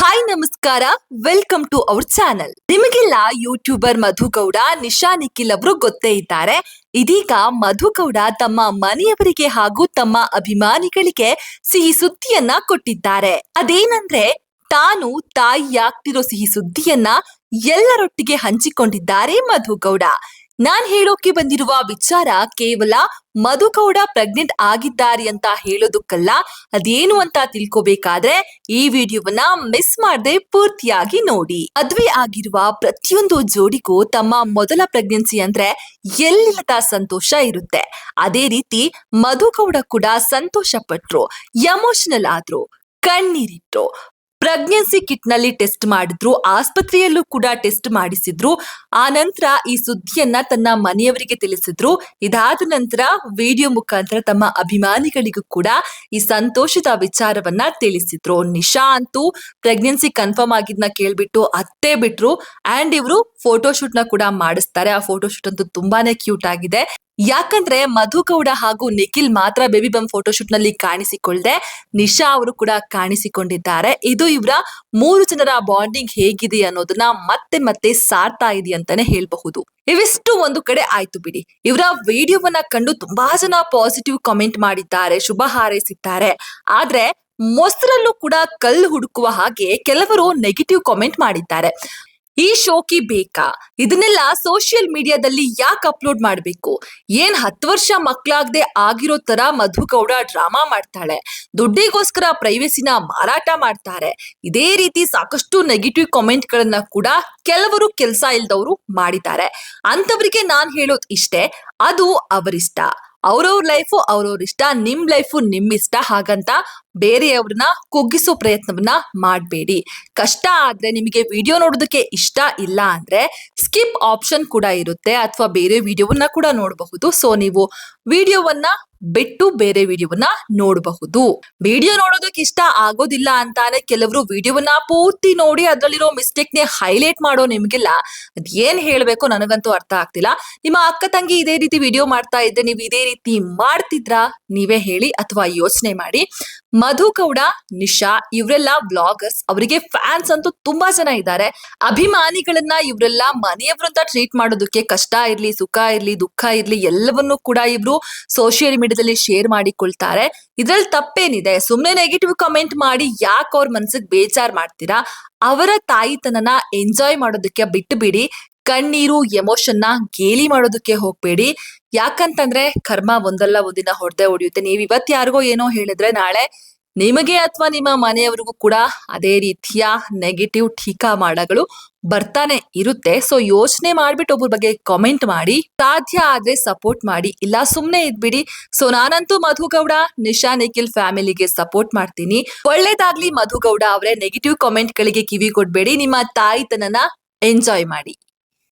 Hi ನಮಸ್ಕಾರ, welcome to our channel. ನಿಮಗೆಲ್ಲ YouTuber Madhu Gowda, Nisha Nikhil ಅವರು ಗೊತ್ತೇ ಇದ್ದಾರೆ. ಇದೀಗ ಮಧುಗೌಡ ತಮ್ಮ ಮನೆಯವರಿಗೆ ಹಾಗೂ ತಮ್ಮ ಅಭಿಮಾನಿಗಳಿಗೆ ಸಿಹಿ ಸುದ್ದಿಯನ್ನ ಕೊಟ್ಟಿದ್ದಾರೆ. ಅದೇನಂದ್ರೆ ತಾನು ತಾಯಿಯಾಗ್ತಿರೋ ಸಿಹಿ ಸುದ್ದಿಯನ್ನ ಎಲ್ಲರೊಟ್ಟಿಗೆ ಹಂಚಿಕೊಂಡಿದ್ದಾರೆ ಮಧುಗೌಡ. ನಾನ್ ಹೇಳೋಕೆ ಬಂದಿರುವ ವಿಚಾರ ಕೇವಲ ಮಧುಗೌಡ ಪ್ರೆಗ್ನೆಂಟ್ ಆಗಿದ್ದಾರೆ ಅಂತ ಹೇಳೋದಕ್ಕಲ್ಲ. ಅದೇನು ಅಂತ ತಿಳ್ಕೋಬೇಕಾದ್ರೆ ಈ ವಿಡಿಯೋವನ್ನ ಮಿಸ್ ಮಾಡದೆ ಪೂರ್ತಿಯಾಗಿ ನೋಡಿ. ಮದ್ವೆ ಆಗಿರುವ ಪ್ರತಿಯೊಂದು ಜೋಡಿಗೂ ತಮ್ಮ ಮೊದಲ ಪ್ರೆಗ್ನೆನ್ಸಿ ಅಂದ್ರೆ ಎಲ್ಲಿಲ್ಲದ ಸಂತೋಷ ಇರುತ್ತೆ. ಅದೇ ರೀತಿ ಮಧುಗೌಡ ಕೂಡ ಸಂತೋಷ ಪಟ್ರು, ಎಮೋಷನಲ್ ಆದ್ರು, ಕಣ್ಣೀರಿಟ್ರು. ಪ್ರೆಗ್ನೆನ್ಸಿ ಕಿಟ್ ನಲ್ಲಿ ಟೆಸ್ಟ್ ಮಾಡಿದ್ರು, ಆಸ್ಪತ್ರೆಯಲ್ಲೂ ಕೂಡ ಟೆಸ್ಟ್ ಮಾಡಿಸಿದ್ರು. ಆ ನಂತರ ಈ ಸುದ್ದಿಯನ್ನ ತನ್ನ ಮನೆಯವರಿಗೆ ತಿಳಿಸಿದ್ರು. ಇದಾದ ನಂತರ ವಿಡಿಯೋ ಮುಖಾಂತರ ತಮ್ಮ ಅಭಿಮಾನಿಗಳಿಗೂ ಕೂಡ ಈ ಸಂತೋಷದ ವಿಚಾರವನ್ನ ತಿಳಿಸಿದ್ರು. ನಿಶಾ ಅಂತೂ ಪ್ರೆಗ್ನೆನ್ಸಿ ಕನ್ಫರ್ಮ್ ಆಗಿದ್ನ ಕೇಳ್ಬಿಟ್ಟು ಅತ್ತೇ ಬಿಟ್ರು. ಅಂಡ್ ಇವರು ಫೋಟೋಶೂಟ್ ನ ಕೂಡ ಮಾಡಿಸ್ತಾರೆ. ಆ ಫೋಟೋಶೂಟ್ ಅಂತೂ ತುಂಬಾನೇ ಕ್ಯೂಟ್ ಆಗಿದೆ. ಯಾಕಂದ್ರೆ ಮಧುಗೌಡ ಹಾಗೂ ನಿಖಿಲ್ ಮಾತ್ರ ಬೇಬಿ ಬಮ್ ಫೋಟೋಶೂಟ್ ನಲ್ಲಿ ಕಾಣಿಸಿಕೊಳ್ಳದೆ ನಿಶಾ ಅವರು ಕೂಡ ಕಾಣಿಸಿಕೊಂಡಿದ್ದಾರೆ. ಇದು ಇವರ 3 ಜನರ ಬಾಂಡಿಂಗ್ ಹೇಗಿದೆ ಅನ್ನೋದನ್ನ ಮತ್ತೆ ಮತ್ತೆ ಸಾರ್ತಾ ಇದೆ ಅಂತಾನೆ ಹೇಳ್ಬಹುದು. ಇವಿಷ್ಟು ಒಂದು ಕಡೆ ಆಯ್ತು ಬಿಡಿ. ಇವರ ವಿಡಿಯೋವನ್ನ ಕಂಡು ತುಂಬಾ ಜನ ಪಾಸಿಟಿವ್ ಕಾಮೆಂಟ್ ಮಾಡಿದ್ದಾರೆ, ಶುಭ ಹಾರೈಸಿದ್ದಾರೆ. ಆದ್ರೆ ಮೊಸರಲ್ಲೂ ಕೂಡ ಕಲ್ಲು ಹುಡುಕುವ ಹಾಗೆ ಕೆಲವರು ನೆಗೆಟಿವ್ ಕಾಮೆಂಟ್ ಮಾಡಿದ್ದಾರೆ. ಈ ಶೋಕಿ ಬೇಕಾ? ಇದನ್ನೆಲ್ಲ ಸೋಷಿಯಲ್ ಮೀಡಿಯಾದಲ್ಲಿ ಯಾಕೆ ಅಪ್ಲೋಡ್ ಮಾಡ್ಬೇಕು? ಏನ್ 10 ವರ್ಷ ಮಕ್ಕಳಾಗದೆ ಆಗಿರೋ ತರ ಮಧುಗೌಡ ಡ್ರಾಮಾ ಮಾಡ್ತಾಳೆ, ದುಡ್ಡಿಗೋಸ್ಕರ ಪ್ರೈವೇಸಿನ ಮಾರಾಟ ಮಾಡ್ತಾರೆ. ಇದೇ ರೀತಿ ಸಾಕಷ್ಟು ನೆಗೆಟಿವ್ ಕಾಮೆಂಟ್ ಗಳನ್ನ ಕೂಡ ಕೆಲವರು ಕೆಲಸ ಇಲ್ದವರು ಮಾಡಿದ್ದಾರೆ. ಅಂತವರಿಗೆ ನಾನ್ ಹೇಳೋದ್ ಇಷ್ಟೇ, ಅದು ಅವರಿಷ್ಟ. ಅವ್ರವ್ರ ಲೈಫು ಅವ್ರವ್ರ ಇಷ್ಟ, ನಿಮ್ ಲೈಫು ನಿಮ್ ಇಷ್ಟ. ಹಾಗಂತ ಬೇರೆಯವ್ರನ್ನ ಕುಗ್ಗಿಸೋ ಪ್ರಯತ್ನವನ್ನ ಮಾಡಬೇಡಿ. ಕಷ್ಟ ಆದ್ರೆ ನಿಮಗೆ ವಿಡಿಯೋ ನೋಡೋದಕ್ಕೆ ಇಷ್ಟ ಇಲ್ಲ ಅಂದ್ರೆ ಸ್ಕಿಪ್ ಆಪ್ಷನ್ ಕೂಡ ಇರುತ್ತೆ, ಅಥವಾ ಬೇರೆ ವಿಡಿಯೋವನ್ನ ಕೂಡ ನೋಡಬಹುದು. ಸೊ ನೀವು ವಿಡಿಯೋವನ್ನ ಬಿಟ್ಟು ಬೇರೆ ವಿಡಿಯೋವನ್ನ ನೋಡಬಹುದು. ವಿಡಿಯೋ ನೋಡೋದಕ್ಕೆ ಇಷ್ಟ ಆಗೋದಿಲ್ಲ ಅಂತಾನೆ ಕೆಲವರು ವಿಡಿಯೋವನ್ನ ಪೂರ್ತಿ ನೋಡಿ ಅದರಲ್ಲಿರೋ ಮಿಸ್ಟೇಕ್ ನೇ ಹೈಲೈಟ್ ಮಾಡೋ ನಿಮ್ಗೆಲ್ಲ ಅದೇನ್ ಹೇಳ್ಬೇಕು ನನಗಂತೂ ಅರ್ಥ ಆಗ್ತಿಲ್ಲ. ನಿಮ್ಮ ಅಕ್ಕ ತಂಗಿ ಇದೇ ರೀತಿ ವಿಡಿಯೋ ಮಾಡ್ತಾ ಇದ್ರೆ ನೀವು ಇದೇ ರೀತಿ ಮಾಡ್ತಿದ್ರಾ? ನೀವೇ ಹೇಳಿ ಅಥವಾ ಯೋಚನೆ ಮಾಡಿ. ಮಧುಗೌಡ, ನಿಶಾ ಇವರೆಲ್ಲ ಬ್ಲಾಗರ್ಸ್, ಅವರಿಗೆ ಫ್ಯಾನ್ಸ್ ಅಂತೂ ತುಂಬಾ ಜನ ಇದ್ದಾರೆ. ಅಭಿಮಾನಿಗಳನ್ನ ಇವರೆಲ್ಲ ಮನೆಯವರಂತ ಟ್ರೀಟ್ ಮಾಡೋದಕ್ಕೆ ಕಷ್ಟ ಇರ್ಲಿ, ಸುಖ ಇರ್ಲಿ, ದುಃಖ ಇರ್ಲಿ, ಎಲ್ಲವನ್ನೂ ಕೂಡ ಇವ್ರು ಸೋಷಿಯಲ್ ಮೀಡಿಯಾದಲ್ಲಿ ಶೇರ್ ಮಾಡಿಕೊಳ್ತಾರೆ. ಇದ್ರಲ್ಲಿ ತಪ್ಪೇನಿದೆ? ಸುಮ್ನೆ ನೆಗೆಟಿವ್ ಕಮೆಂಟ್ ಮಾಡಿ ಯಾಕೆ ಅವ್ರ ಮನ್ಸಿಗೆ ಬೇಜಾರ್ ಮಾಡ್ತೀರಾ? ಅವರ ತಾಯಿತನನ ಎಂಜಾಯ್ ಮಾಡೋದಕ್ಕೆ ಬಿಟ್ಟು ಬಿಡಿ. ಕಣ್ಣೀರು, ಎಮೋಷನ್ ನ ಗೇಲಿ ಮಾಡೋದಕ್ಕೆ ಹೋಗ್ಬೇಡಿ. ಯಾಕಂತಂದ್ರೆ ಕರ್ಮ ಒಂದಲ್ಲ ಒಂದಿನ ಹೊಡೆದೇ ಹೊಡೆಯುತ್ತೆ. ನೀವ್ ಇವತ್ ಯಾರಿಗೋ ಏನೋ ಹೇಳಿದ್ರೆ ನಾಳೆ ನಿಮಗೆ ಅಥವಾ ನಿಮ್ಮ ಮನೆಯವರಿಗೂ ಕೂಡ ಅದೇ ರೀತಿಯ ನೆಗೆಟಿವ್ ಟೀಕಾ ಮಾಡಗಳು ಬರ್ತಾನೆ ಇರುತ್ತೆ. ಸೊ ಯೋಚನೆ ಮಾಡ್ಬಿಟ್ಟು ಒಬ್ಬರ ಬಗ್ಗೆ ಕಾಮೆಂಟ್ ಮಾಡಿ. ಸಾಧ್ಯ ಆದ್ರೆ ಸಪೋರ್ಟ್ ಮಾಡಿ, ಇಲ್ಲ ಸುಮ್ನೆ ಇದ್ಬಿಡಿ. ಸೊ ನಾನಂತೂ ಮಧುಗೌಡ, ನಿಶಾ ನಿಖಿಲ್ ಫ್ಯಾಮಿಲಿಗೆ ಸಪೋರ್ಟ್ ಮಾಡ್ತೀನಿ. ಒಳ್ಳೇದಾಗ್ಲಿ ಮಧುಗೌಡ ಅವರೇ. ನೆಗೆಟಿವ್ ಕಾಮೆಂಟ್ ಗಳಿಗೆ ಕಿವಿ ಕೊಡ್ಬೇಡಿ. ನಿಮ್ಮ ತಾಯಿತನನ ಎಂಜಾಯ್ ಮಾಡಿ.